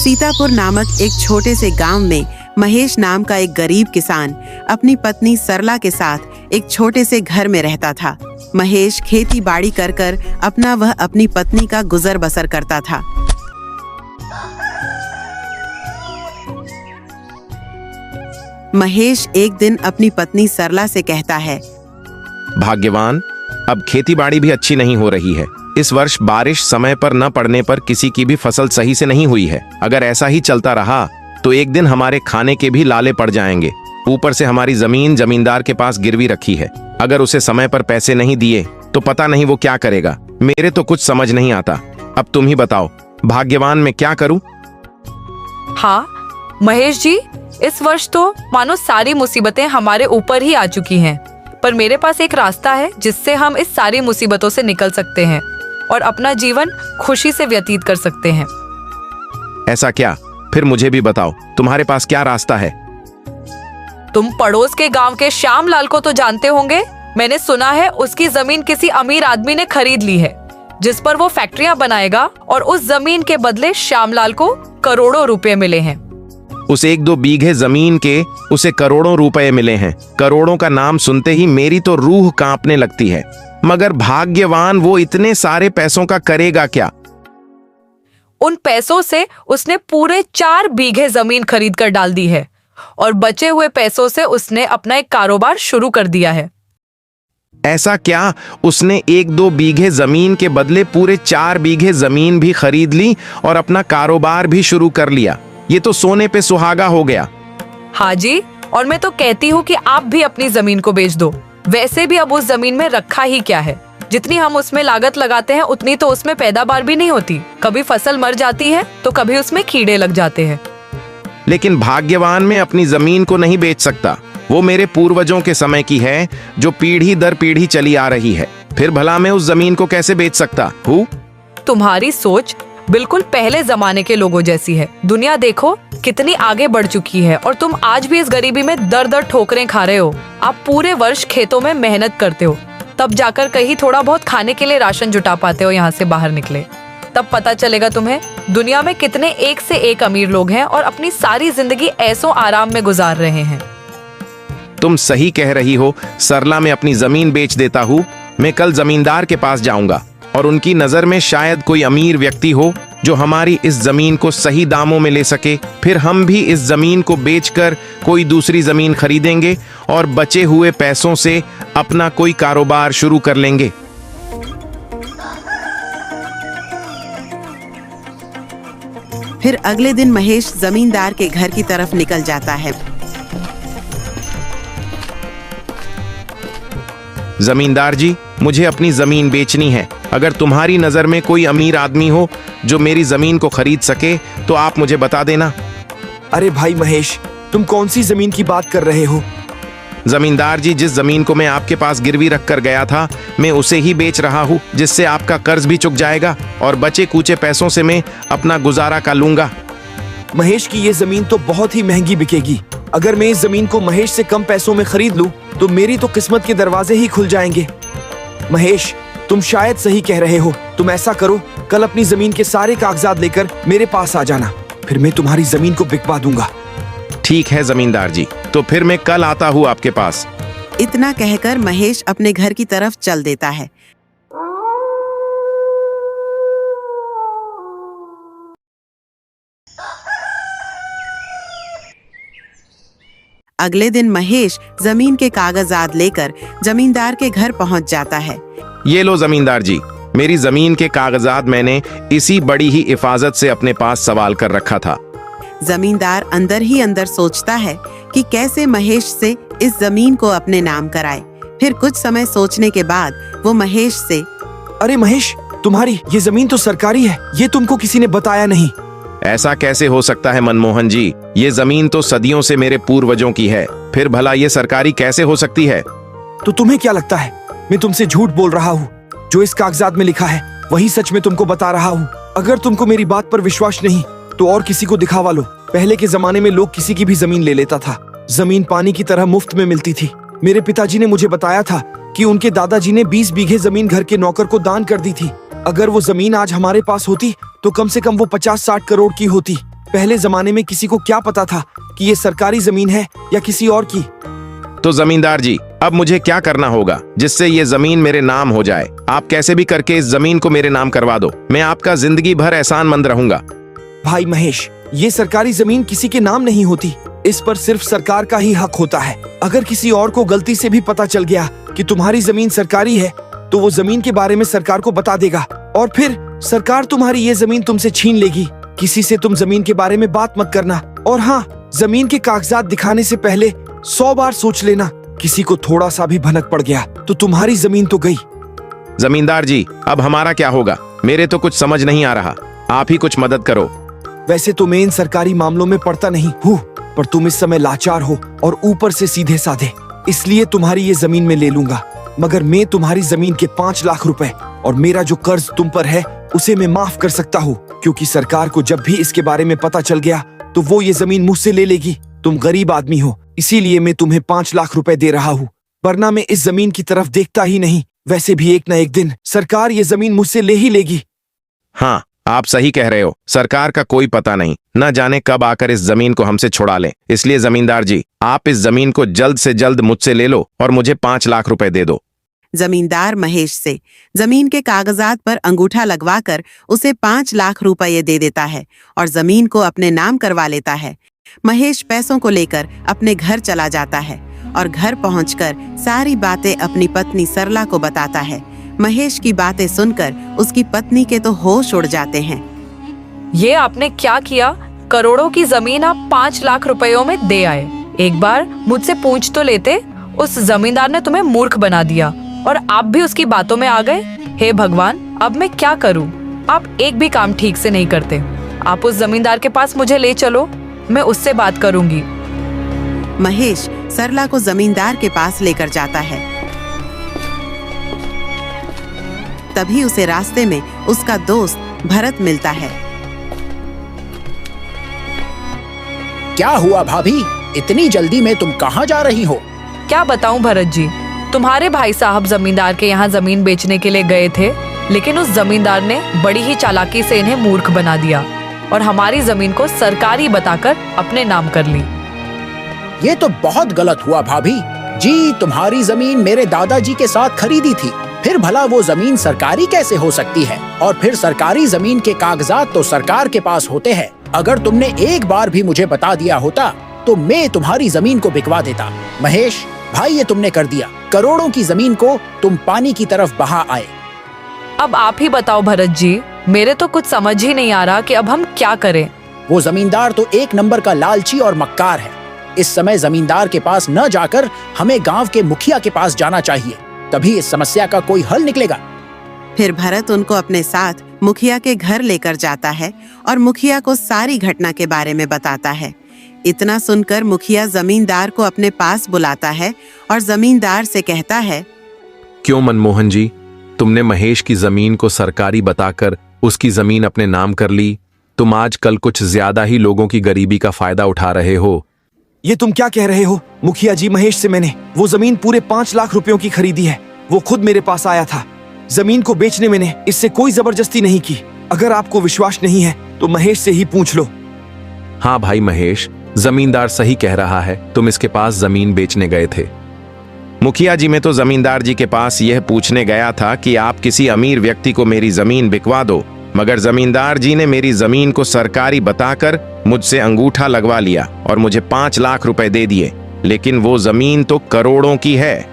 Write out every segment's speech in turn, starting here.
सीतापुर नामक एक छोटे से गांव में महेश नाम का एक गरीब किसान अपनी पत्नी सरला के साथ एक छोटे से घर में रहता था। महेश खेती बाड़ी कर कर अपना वह अपनी पत्नी का गुजर बसर करता था। महेश एक दिन अपनी पत्नी सरला से कहता है, भाग्यवान, अब खेती बाड़ी भी अच्छी नहीं हो रही है। इस वर्ष बारिश समय पर न पड़ने पर किसी की भी फसल सही से नहीं हुई है। अगर ऐसा ही चलता रहा तो एक दिन हमारे खाने के भी लाले पड़ जाएंगे। ऊपर से हमारी जमीन जमींदार के पास गिरवी रखी है। अगर उसे समय पर पैसे नहीं दिए तो पता नहीं वो क्या करेगा। मेरे तो कुछ समझ नहीं आता। अब तुम ही बताओ, भाग्यवान, मैं क्या करूं? हाँ महेश जी, इस वर्ष तो मानो सारी मुसीबतें हमारे ऊपर ही आ चुकी हैं, पर मेरे पास एक रास्ता है जिससे हम इस सारी मुसीबतों से निकल सकते हैं और अपना जीवन खुशी से व्यतीत कर सकते हैं। ऐसा क्या? फिर मुझे भी बताओ, तुम्हारे पास क्या रास्ता है? तुम पड़ोस के गांव के श्यामलाल को तो जानते होंगे। मैंने सुना है उसकी जमीन किसी अमीर आदमी ने खरीद ली है, जिस पर वो फैक्ट्रियां बनाएगा और उस जमीन के बदले श्यामलाल को करोड़ों रुपए मिले हैं। उस 1-2 बीघे जमीन के उसे करोड़ों रुपए मिले हैं। करोड़ों का नाम सुनते ही मेरी तो रूह कांपने लगती है। मगर भाग्यवान, वो इतने सारे पैसों का करेगा क्या? उन पैसों से उसने पूरे 4 बीघे जमीन खरीद कर डाल दी है और बचे हुए पैसों से उसने अपना एक कारोबार शुरू कर दिया है। ऐसा क्या? उसने 1-2 बीघे जमीन के बदले पूरे 4 बीघे जमीन भी खरीद ली और अपना कारोबार भी शुरू कर लिया। ये तो सोने पे सुहागा हो गया। हाँ जी, और मैं तो कहती हूँ कि आप भी अपनी जमीन को बेच दो। वैसे भी अब उस जमीन में रखा ही क्या है। जितनी हम उसमें लागत लगाते हैं उतनी तो उसमें पैदावार भी नहीं होती। कभी फसल मर जाती है तो कभी उसमें कीड़े लग जाते हैं। लेकिन भाग्यवान, मैं अपनी जमीन को नहीं बेच सकता। वो मेरे पूर्वजों के समय की है, जो पीढ़ी दर पीढ़ी चली आ रही है। फिर भला मैं उस जमीन को कैसे बेच सकता हूँ? तुम्हारी सोच बिल्कुल पहले जमाने के लोगों जैसी है। दुनिया देखो कितनी आगे बढ़ चुकी है और तुम आज भी इस गरीबी में दर दर ठोकरें खा रहे हो। आप पूरे वर्ष खेतों में मेहनत करते हो, तब जाकर कहीं थोड़ा बहुत खाने के लिए राशन जुटा पाते हो। यहाँ से बाहर निकले तब पता चलेगा तुम्हें दुनिया में कितने एक से एक अमीर लोग हैं और अपनी सारी जिंदगी ऐसो आराम में गुजार रहे हैं। तुम सही कह रही हो सरला, मैं अपनी जमीन बेच देता हूँ। मैं कल जमींदार के पास जाऊंगा और उनकी नजर में शायद कोई अमीर व्यक्ति हो जो हमारी इस जमीन को सही दामों में ले सके। फिर हम भी इस जमीन को बेचकर कोई दूसरी जमीन खरीदेंगे और बचे हुए पैसों से अपना कोई कारोबार शुरू कर लेंगे। फिर अगले दिन महेश जमींदार के घर की तरफ निकल जाता है। जमींदार जी, मुझे अपनी जमीन बेचनी है। अगर तुम्हारी नजर में कोई अमीर आदमी हो जो मेरी जमीन को खरीद सके तो आप मुझे बता देना। अरे भाई महेश, तुम कौन सी जमीन की बात कर रहे हो? जमींदार जी, जिस जमीन को मैं आपके पास गिरवी रख कर गया था, मैं उसे ही बेच रहा हूँ, जिससे आपका कर्ज भी चुक जाएगा और बचे कूचे पैसों से मैं अपना गुजारा कर लूंगा। महेश की ये जमीन तो बहुत ही महंगी बिकेगी। अगर मैं इस जमीन को महेश से कम पैसों में खरीद लूं तो मेरी तो किस्मत के दरवाजे ही खुल जाएंगे। महेश, तुम शायद सही कह रहे हो। तुम ऐसा करो, कल अपनी जमीन के सारे कागजात लेकर मेरे पास आ जाना, फिर मैं तुम्हारी जमीन को बिकवा दूंगा। ठीक है जमींदार जी, तो फिर मैं कल आता हूँ आपके पास। इतना कहकर महेश अपने घर की तरफ चल देता है। अगले दिन महेश जमीन के कागजात लेकर जमींदार के घर पहुंच जाता है। ये लो जमींदार जी, मेरी जमीन के कागजात मैंने इसी बड़ी ही हिफाजत से अपने पास सवाल कर रखा था। जमींदार अंदर ही अंदर सोचता है कि कैसे महेश से इस जमीन को अपने नाम कराए। फिर कुछ समय सोचने के बाद वो महेश से, अरे महेश, तुम्हारी ये जमीन तो सरकारी है, ये तुमको किसी ने बताया नहीं। ऐसा कैसे हो सकता है मनमोहन जी? ये जमीन तो सदियों से मेरे पूर्वजों की है, फिर भला ये सरकारी कैसे हो सकती है? तो तुम्हें क्या लगता है मैं तुमसे झूठ बोल रहा हूँ? जो इस कागजात में लिखा है वही सच में तुमको बता रहा हूँ। अगर तुमको मेरी बात पर विश्वास नहीं तो और किसी को दिखावा लो। पहले के जमाने में लोग किसी की भी जमीन ले लेता था। जमीन पानी की तरह मुफ्त में मिलती थी। मेरे पिताजी ने मुझे बताया था कि उनके दादाजी ने 20 बीघे जमीन घर के नौकर को दान कर दी थी। अगर वो जमीन आज हमारे पास होती तो कम से कम वो 50-60 करोड़ की होती। पहले जमाने में किसी को क्या पता था कि ये सरकारी जमीन है या किसी और की। तो जमींदार जी, अब मुझे क्या करना होगा जिससे ये जमीन मेरे नाम हो जाए? आप कैसे भी करके इस जमीन को मेरे नाम करवा दो, मैं आपका जिंदगी भर एहसानमंद रहूंगा। भाई महेश, ये सरकारी जमीन किसी के नाम नहीं होती, इस पर सिर्फ सरकार का ही हक होता है। अगर किसी और को गलती से भी पता चल गया कि तुम्हारी जमीन सरकारी है तो वो जमीन के बारे में सरकार को बता देगा और फिर सरकार तुम्हारी ये जमीन तुमसे छीन लेगी। किसी से तुम जमीन के बारे में बात मत करना, और हाँ, जमीन के कागजात दिखाने से पहले 100 बार सोच लेना। किसी को थोड़ा सा भी भनक पड़ गया तो तुम्हारी जमीन तो गई। जमींदार जी, अब हमारा क्या होगा? मेरे तो कुछ समझ नहीं आ रहा, आप ही कुछ मदद करो। वैसे तो मैं इन सरकारी मामलों में पड़ता नहीं हूँ, पर तुम इस समय लाचार हो और ऊपर से सीधे साधे, इसलिए तुम्हारी ये जमीन में ले लूंगा। मगर मैं तुम्हारी जमीन के 5 लाख रुपए और मेरा जो कर्ज तुम पर है उसे मैं माफ कर सकता हूँ, क्योंकि सरकार को जब भी इसके बारे में पता चल गया तो वो ये जमीन मुझसे ले लेगी। तुम गरीब आदमी हो, इसीलिए मैं तुम्हें 5 लाख रुपए दे रहा हूँ, वरना मैं इस जमीन की तरफ देखता ही नहीं। वैसे भी एक न एक दिन सरकार ये जमीन मुझसे ले ही लेगी। हाँ, आप सही कह रहे हो, सरकार का कोई पता नहीं, न जाने कब आकर इस जमीन को हमसे छुड़ा ले। इसलिए जमींदार जी, आप इस जमीन को जल्द से जल्द मुझसे ले लो और मुझे 5 लाख रुपए दे दो। जमींदार महेश से जमीन के कागजात पर अंगूठा लगवाकर उसे 5 लाख रुपए दे देता है और जमीन को अपने नाम करवा लेता है। महेश पैसों को लेकर अपने घर चला जाता है और घर पहुंचकर सारी बातें अपनी पत्नी सरला को बताता है। महेश की बातें सुनकर उसकी पत्नी के तो होश उड़ जाते हैं। ये आपने क्या किया? करोड़ों की जमीन आप 5 लाख रुपयों में दे आए। एक बार मुझसे पूछ तो लेते। उस जमींदार ने तुम्हें मूर्ख बना दिया और आप भी उसकी बातों में आ गए। हे भगवान, अब मैं क्या करूं? आप एक भी काम ठीक से नहीं करते। आप उस जमींदार के पास मुझे ले चलो, मैं उससे बात करूंगी। महेश सरला को जमींदार के पास लेकर जाता है। तभी उसे रास्ते में उसका दोस्त भरत मिलता है। क्या हुआ भाभी, इतनी जल्दी में तुम कहाँ जा रही हो? क्या बताऊं भरत जी, तुम्हारे भाई साहब जमींदार के यहाँ जमीन बेचने के लिए गए थे, लेकिन उस जमींदार ने बड़ी ही चालाकी से इन्हें मूर्ख बना दिया और हमारी जमीन को सरकारी बताकर अपने नाम कर ली। ये तो बहुत गलत हुआ भाभी जी। तुम्हारी जमीन मेरे दादाजी के साथ खरीदी थी, फिर भला वो जमीन सरकारी कैसे हो सकती है? और फिर सरकारी जमीन के कागजात तो सरकार के पास होते हैं। अगर तुमने एक बार भी मुझे बता दिया होता तो मैं तुम्हारी जमीन को बिकवा देता। महेश भाई, ये तुमने कर दिया। करोड़ों की जमीन को तुम पानी की तरफ बहा आए। अब आप ही बताओ भरत जी, मेरे तो कुछ समझ ही नहीं आ रहा कि अब हम क्या करें। वो जमींदार तो एक नंबर का लालची और मक्कार है। इस समय जमींदार के पास न जाकर हमें गांव के मुखिया के पास जाना चाहिए, तभी इस समस्या का कोई हल निकलेगा। फिर भरत उनको अपने साथ मुखिया के घर लेकर जाता है और मुखिया को सारी घटना के बारे में बताता है। इतना सुनकर मुखिया जमींदार को अपने पास बुलाता है और जमींदार से कहता है, क्यों मनमोहन जी, तुमने महेश की जमीन को सरकारी बताकर उसकी जमीन अपने नाम कर ली। तुम आजकल कुछ ज्यादा ही लोगों की गरीबी का फायदा उठा रहे हो। ये तुम क्या कह रहे हो मुखिया जी? महेश से मैंने वो जमीन पूरे 5 लाख रुपयों की खरीदी है। वो खुद मेरे पास आया था। जमीन को बेचने मैंने इससे कोई जबरदस्ती नहीं की। अगर आपको विश्वास नहीं है तो महेश से ही पूछ लो। हाँ भाई महेश, जमींदार सही कह रहा है, तुम इसके पास जमीन बेचने गए थे। मुखिया जी, मैं तो जमींदार जी के पास यह पूछने गया था कि आप किसी अमीर व्यक्ति को मेरी जमीन बिकवा दो, मगर जमींदार जी ने मेरी जमीन को सरकारी बताकर मुझसे अंगूठा लगवा लिया और मुझे 5 लाख रुपए दे दिए, लेकिन वो जमीन तो करोड़ों की है।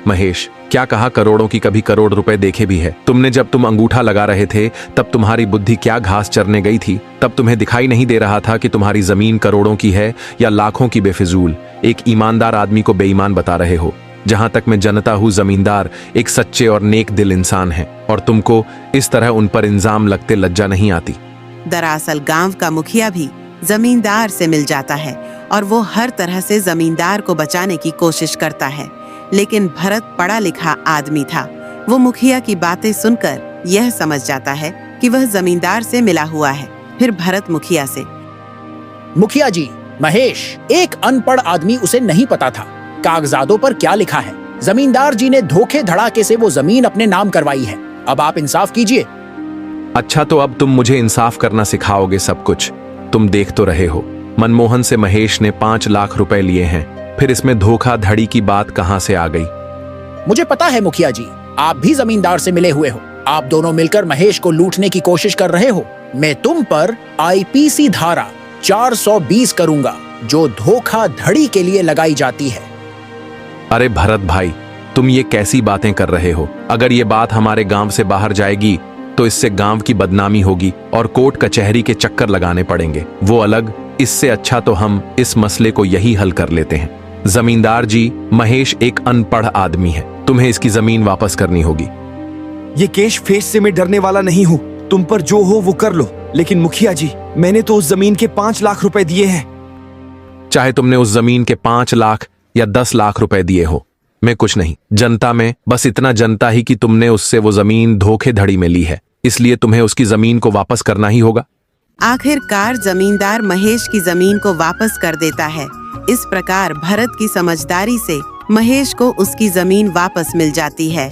महेश, क्या कहा करोड़ों की? कभी करोड़ रुपए देखे भी है? तुमने जब तुम अंगूठा लगा रहे थे तब तुम्हारी बुद्धि क्या घास चरने गई थी? तब तुम्हें दिखाई नहीं दे रहा था कि तुम्हारी जमीन करोड़ों की है या लाखों की बेफिजूल? एक ईमानदार आदमी को बेईमान बता रहे हो। जहां तक मैं जानता हूं, जमींदार एक सच्चे और नेक दिल इंसान है और तुमको इस तरह उन पर इल्जाम लगते लज्जा नहीं आती। दरअसल गांव का मुखिया भी जमींदार से मिल जाता है और वो हर तरह से जमींदार को बचाने की कोशिश करता है, लेकिन भरत पढ़ा लिखा आदमी था। वो मुखिया की बातें सुनकर यह समझ जाता है कि वह जमींदार से मिला हुआ है। फिर भरत मुखिया से, मुखिया जी, महेश एक अनपढ़ आदमी, उसे नहीं पता था कागजातों पर क्या लिखा है। जमींदार जी ने धोखे धड़ाके से वो जमीन अपने नाम करवाई है। अब आप इंसाफ कीजिए। अच्छा, तो अब तुम मुझे इंसाफ करना सिखाओगे सब कुछ? तुम देख तो रहे हो, मनमोहन से महेश ने 5 लाख रुपए लिए हैं। फिर इसमें धोखाधड़ी की बात कहां से आ गई? मुझे पता है मुखिया जी, आप भी जमींदार से मिले हुए हो। आप दोनों मिलकर महेश को लूटने की कोशिश कर रहे हो। मैं तुम पर आईपीसी धारा 420 करूंगा, जो धोखाधड़ी के लिए लगाई जाती है। अरे भरत भाई, तुम ये कैसी बातें कर रहे हो? अगर ये बात हमारे गांव से बाहर जाएगी तो इससे गांव की बदनामी होगी और कोर्ट कचहरी के चक्कर लगाने पड़ेंगे। वो अलग, इससे अच्छा तो हम इस मसले को यही हल कर लेते हैं। जमींदार जी, महेश एक अनपढ़ आदमी है, तुम्हें इसकी जमीन वापस करनी होगी। ये केश फेस से मैं डरने वाला नहीं हूँ। तुम पर जो हो वो कर लो। लेकिन मुखिया जी, मैंने तो उस जमीन के 5 लाख रुपए दिए हैं। चाहे तुमने उस जमीन के 5 लाख या 10 लाख रुपए दिए हो, मैं कुछ नहीं। जनता में बस इतना जनता ही कि तुमने उससे वो जमीन धोखेधड़ी में ली है, इसलिए तुम्हें उसकी जमीन को वापस करना ही होगा। आखिरकार जमींदार महेश की जमीन को वापस कर देता है। इस प्रकार भरत की समझदारी से महेश को उसकी जमीन वापस मिल जाती है।